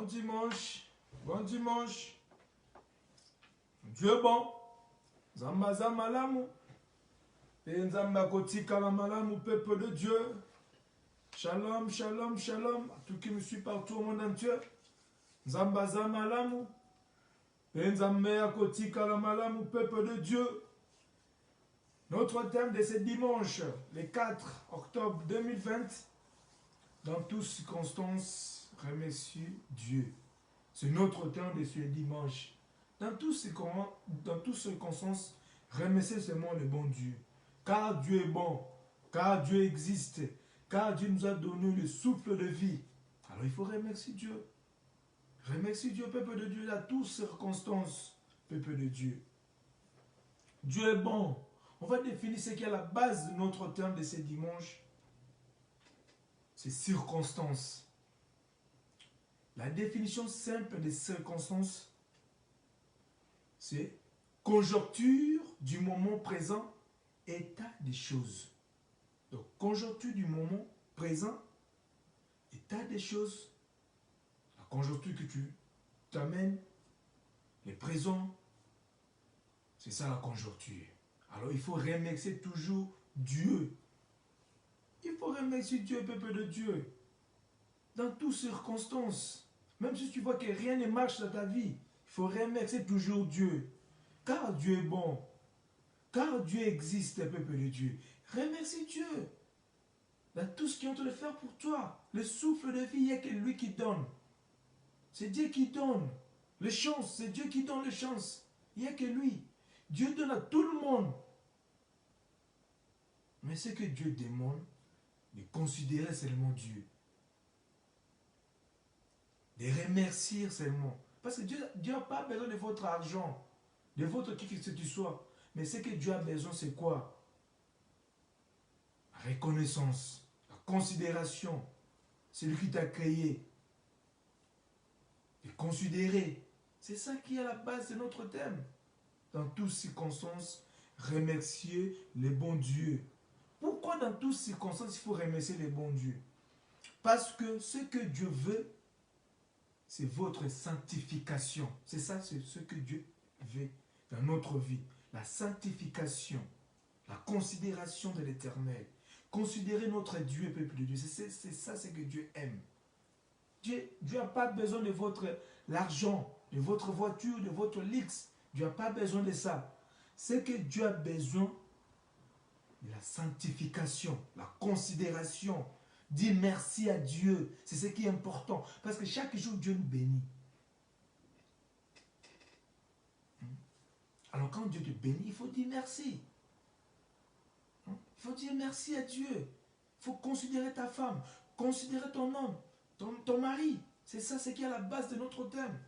Bon dimanche. Bon dimanche. Dieu bon. Zamba zamba malamu. Nzamba kotika la malamu, peuple de Dieu. Shalom, shalom, shalom. À tous qui me suivent partout au monde entier. Zamba zamba malamu. Nzamba kotika la malamu, peuple de Dieu. Notre thème de ce dimanche, le 4 octobre 2020, dans toutes circonstances, remercie Dieu. C'est notre thème de ce dimanche. Dans toutes circonstances, remerciez seulement le bon Dieu. Car Dieu est bon, car Dieu existe, car Dieu nous a donné le souffle de vie. Alors il faut remercier Dieu. Remercie Dieu, peuple de Dieu, dans toutes circonstances, peuple de Dieu. Dieu est bon. On va définir ce qui est à la base de notre thème de ce dimanche. C'est circonstances. La définition simple des circonstances, c'est conjoncture du moment présent, état des choses. Donc, conjoncture du moment présent, état des choses. La conjoncture que tu t'amènes, le présent, c'est ça la conjoncture. Alors, il faut remercier toujours Dieu. Il faut remercier Dieu, peuple de Dieu. Dans toutes circonstances. Même si tu vois que rien ne marche dans ta vie, il faut remercier toujours Dieu. Car Dieu est bon. Car Dieu existe, peuple de Dieu. Remercie Dieu. Dans tout ce qu'il est en train de faire pour toi. Le souffle de vie, il n'y a que lui qui donne. C'est Dieu qui donne. Les chances, c'est Dieu qui donne les chances. Il n'y a que lui. Dieu donne à tout le monde. Mais ce que Dieu demande, de considérer seulement Dieu. De remercier seulement. Parce que Dieu n'a pas besoin de votre argent, de votre qui que ce soit. Mais ce que Dieu a besoin, c'est quoi? La reconnaissance, la considération. C'est lui qui t'a créé. De considérer. C'est ça qui est à la base de notre thème. Dans toutes circonstances, remercier le bon Dieu. Pourquoi dans toutes circonstances, il faut remercier le bon Dieu? Parce que ce que Dieu veut, c'est votre sanctification. C'est ça, c'est ce que Dieu veut dans notre vie. La sanctification, la considération de l'éternel. Considérer notre Dieu, peuple de Dieu. C'est ça, c'est que Dieu aime. Dieu n'a pas besoin de l'argent, de votre voiture, de votre luxe. Dieu n'a pas besoin de ça. C'est que Dieu a besoin de la sanctification, la considération. Dire merci à Dieu. C'est ce qui est important. Parce que chaque jour, Dieu nous bénit. Alors quand Dieu te bénit, il faut dire merci. Il faut dire merci à Dieu. Il faut considérer ta femme, considérer ton homme, ton mari. C'est ça, c'est qui est à la base de notre thème.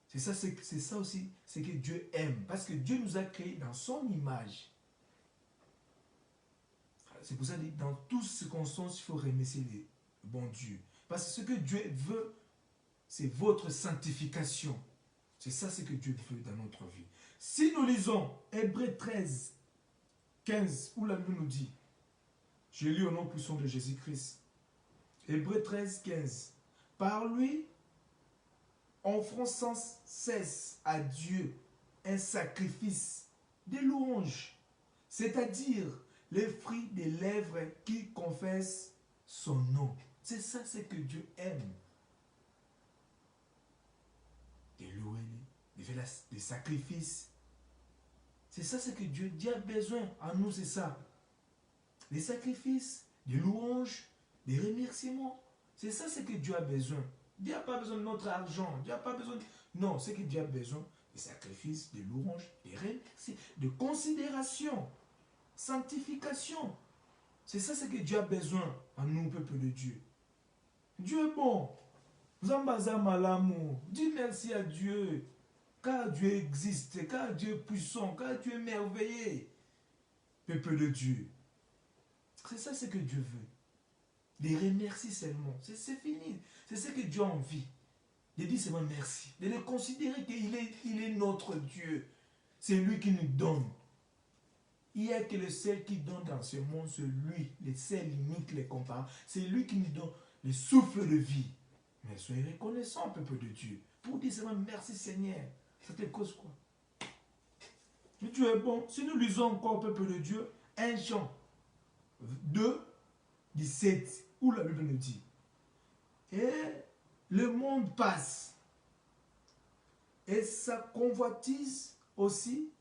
C'est ça aussi, c'est que Dieu aime. Parce que Dieu nous a créés dans son image. C'est pour ça que dans toutes circonstances, il faut remercier le bon Dieu. Parce que ce que Dieu veut, c'est votre sanctification. C'est ça ce que Dieu veut dans notre vie. Si nous lisons Hébreux 13, 15, où la Bible nous dit, je lis au nom puissant de Jésus-Christ. Hébreux 13, 15. Par lui, offrons sans cesse à Dieu un sacrifice de louange, c'est-à-dire les fruits des lèvres qui confessent son nom. C'est ça ce que Dieu aime. De louer, de faire des sacrifices. C'est ça ce que Dieu a besoin en nous, c'est ça. Les sacrifices, des louanges, des remerciements. C'est ça ce que Dieu a besoin. Dieu n'a pas besoin de notre argent. Dieu n'a pas besoin de... Non, c'est que Dieu a besoin des sacrifices, des louanges, des remerciements, de considération. Sanctification. C'est ça ce que Dieu a besoin en nous, peuple de Dieu. Dieu est bon. Zambaza malamu. Dis merci à Dieu. Car Dieu existe. Car Dieu est puissant. Car Dieu est merveilleux. Peuple de Dieu. C'est ça ce que Dieu veut. Les remercier seulement. C'est fini. C'est ce que Dieu a envie. De dire seulement merci. De le considérer qu'il est notre Dieu. C'est lui qui nous donne. Il n'y a que le seul qui donne dans ce monde, c'est lui. Le seul unique, les compare. C'est lui qui nous donne le souffle de vie. Mais soyez reconnaissants, peuple de Dieu. Pour dire seulement merci Seigneur. Ça te cause quoi? Mais Dieu est bon. Si nous lisons encore, peuple de Dieu, 1 Jean 2, 17, où la Bible nous dit, et le monde passe, et sa convoitise aussi,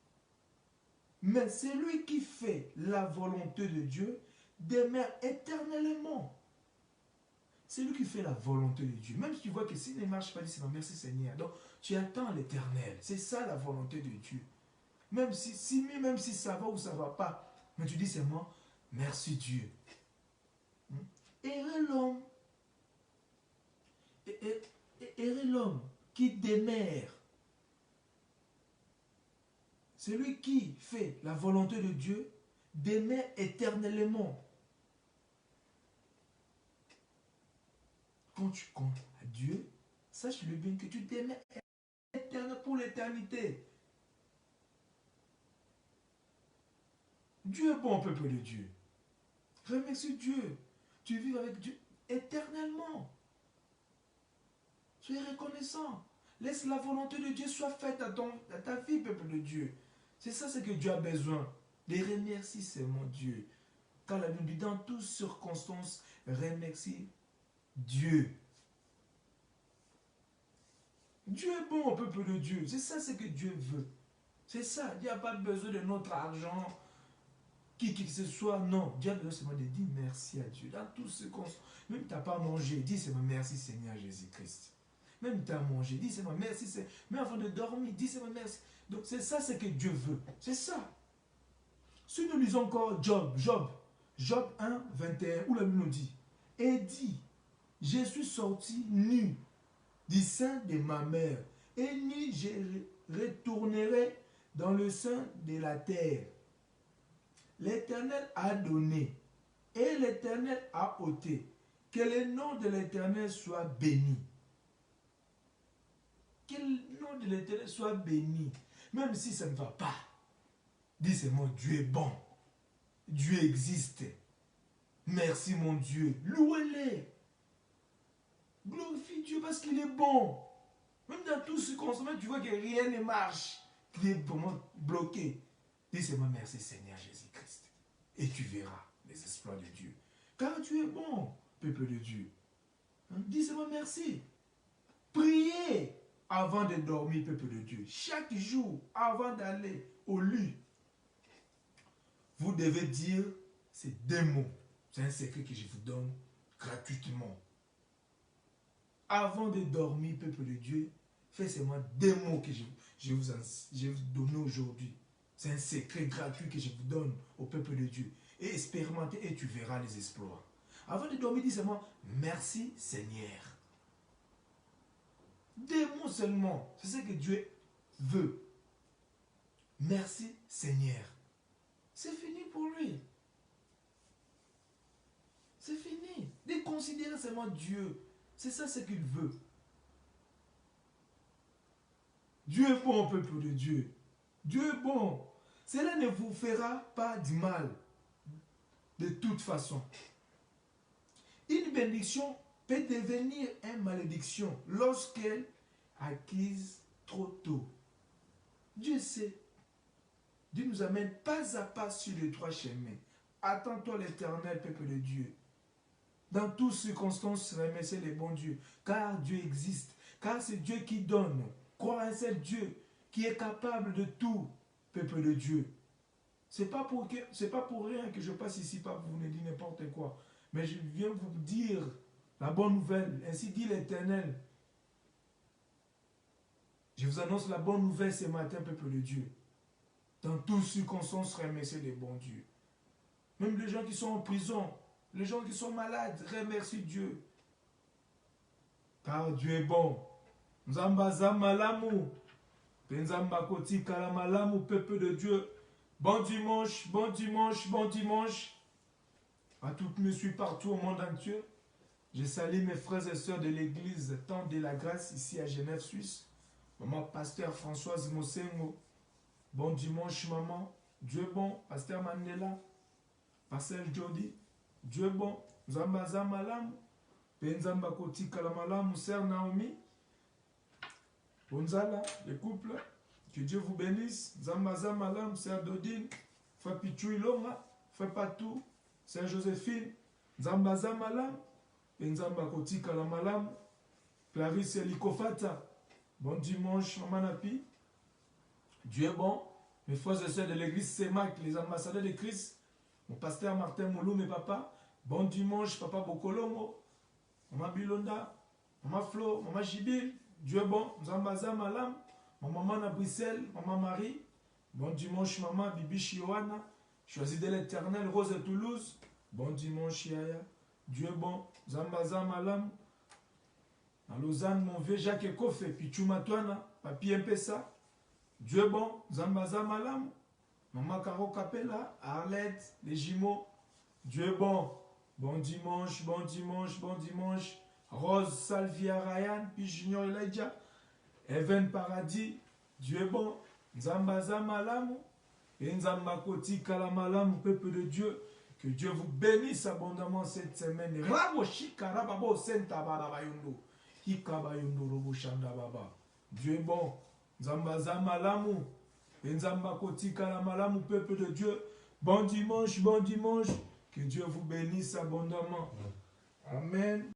mais celui qui fait la volonté de Dieu demeure éternellement. C'est lui qui fait la volonté de Dieu. Même si tu vois que s'il ne marche pas, dis Seigneur, merci Seigneur. Donc, tu attends l'éternel. C'est ça la volonté de Dieu. Même si ça va ou ça ne va pas, mais tu dis seulement, merci Dieu. Errez l'homme. Errez l'homme qui demeure. Celui qui fait la volonté de Dieu demeure éternellement. Quand tu comptes à Dieu, sache-le bien que tu demeures éternel pour l'éternité. Dieu est bon, peuple de Dieu. Remercie Dieu. Tu vis avec Dieu éternellement. Sois reconnaissant. Laisse la volonté de Dieu soit faite à ta vie, peuple de Dieu. C'est ça ce que Dieu a besoin. De remercier seulement Dieu. Car la Bible dit, dans toutes circonstances, remercie Dieu. Dieu est bon au peuple de Dieu. C'est ça ce que Dieu veut. C'est ça. Il n'y a pas besoin de notre argent. Qui que ce soit, non. Dieu a besoin seulement de dire merci à Dieu. Dans tout ce qu'on... Même si tu n'as pas mangé, dis seulement merci Seigneur Jésus-Christ. Même si tu as mangé, dis seulement merci Seigneur. Même avant de dormir, dis seulement merci. Donc c'est ça ce que Dieu veut. C'est ça. Si nous lisons encore Job 1, 21, où la Bible nous dit, et dit, je suis sorti nu du sein de ma mère, et nu je retournerai dans le sein de la terre. L'Éternel a donné et l'Éternel a ôté. Que le nom de l'Éternel soit béni. Que le nom de l'Éternel soit béni. Même si ça ne va pas. Dis seulement Dieu est bon. Dieu existe. Merci mon Dieu. Louez-le. Glorifie Dieu parce qu'il est bon. Même dans tout ce qu'on se met, tu vois que rien ne marche. Il est vraiment bloqué. Dis seulement merci Seigneur Jésus-Christ. Et tu verras les exploits de Dieu. Car tu es bon, peuple de Dieu. Dis seulement merci. Priez avant de dormir, peuple de Dieu. Chaque jour, avant d'aller au lit, vous devez dire ces 2 mots. C'est un secret que je vous donne gratuitement. Avant de dormir, peuple de Dieu, faites seulement 2 mots que je vous donne aujourd'hui. C'est un secret gratuit que je vous donne au peuple de Dieu. Et expérimentez et tu verras les exploits. Avant de dormir, dis seulement merci Seigneur. 2 mots seulement. C'est ce que Dieu veut. Merci Seigneur. C'est fini pour lui. C'est fini. De considérer seulement Dieu. C'est ça ce qu'il veut. Dieu est bon, peuple de Dieu. Dieu est bon. Cela ne vous fera pas du mal. De toute façon. Une bénédiction peut devenir une malédiction lorsqu'elle acquise trop tôt. Dieu sait. Dieu nous amène pas à pas sur les 3 chemins. Attends-toi l'Éternel, peuple de Dieu. Dans toutes circonstances, remerciez les bons dieux. Car Dieu existe. Car c'est Dieu qui donne. Crois en ce Dieu qui est capable de tout, peuple de Dieu. C'est pas pour rien que je passe ici, pas pour vous dire n'importe quoi. Mais je viens vous dire la bonne nouvelle. Ainsi dit l'Éternel. Je vous annonce la bonne nouvelle ce matin, peuple de Dieu. Dans toutes circonstances, remerciez les bons dieux. Même les gens qui sont en prison, les gens qui sont malades, remercie Dieu. Car Dieu est bon. Nzamba zamalamu. Penzamba koti kalamalamu, peuple de Dieu. Bon dimanche, bon dimanche, bon dimanche. À toutes mes suites partout au monde entier. Je salue mes frères et sœurs de l'église Temps de la Grâce ici à Genève, Suisse. Maman pasteur Françoise Mosengo. Bon dimanche, maman. Dieu est bon. Pasteur Mandela. Pasteur Jody. Dieu est bon. Zamba Zamalam. Penzamba kotika la malamu, sœur Naomi. Bonzala, les couples. Que Dieu vous bénisse. Zambaza malam, sœur Dodine. Frère Pichou Ilonga. Frère Patou. Sœur Joséphine. Zambaza malam. Penzamba kotika la malamu. Clarisse Likofata. Bon dimanche, Maman Napi. Dieu est bon. Mes frères et sœurs de l'église Semak, les ambassadeurs de Christ. Mon pasteur Martin Moulou, mes papas. Bon dimanche, Papa Bokolongo. Maman Bilonda. Maman Flo. Maman Jibil. Dieu est bon. Zambaza Malam. Maman Mana Bruxelles. Maman Marie. Bon dimanche, Maman Bibi Chioana. Choisie de l'éternel, Rose de Toulouse. Bon dimanche, Yaya. Dieu est bon. Zambaza Malam. À Lausanne, mon vieux Jacques Ekofe, Pichou Matouana, Papi Mpessa. Dieu est bon, Zambaza Malam. Maman Caro Capella, Arlette, les jumeaux. Dieu est bon. Bon dimanche, bon dimanche, bon dimanche. Rose Salvia Ryan, puis Junior Elijah. Even Paradis. Dieu est bon. Zambaza Malam. Et Nzambakoti Kalamalam, peuple de Dieu. Que Dieu vous bénisse abondamment cette semaine. Raboshi Karababo Senta Barabayundo. Dieu est bon. Zambaza malamu. Nzamba kotika la malamu, peuple de Dieu. Bon dimanche, bon dimanche. Que Dieu vous bénisse abondamment. Amen.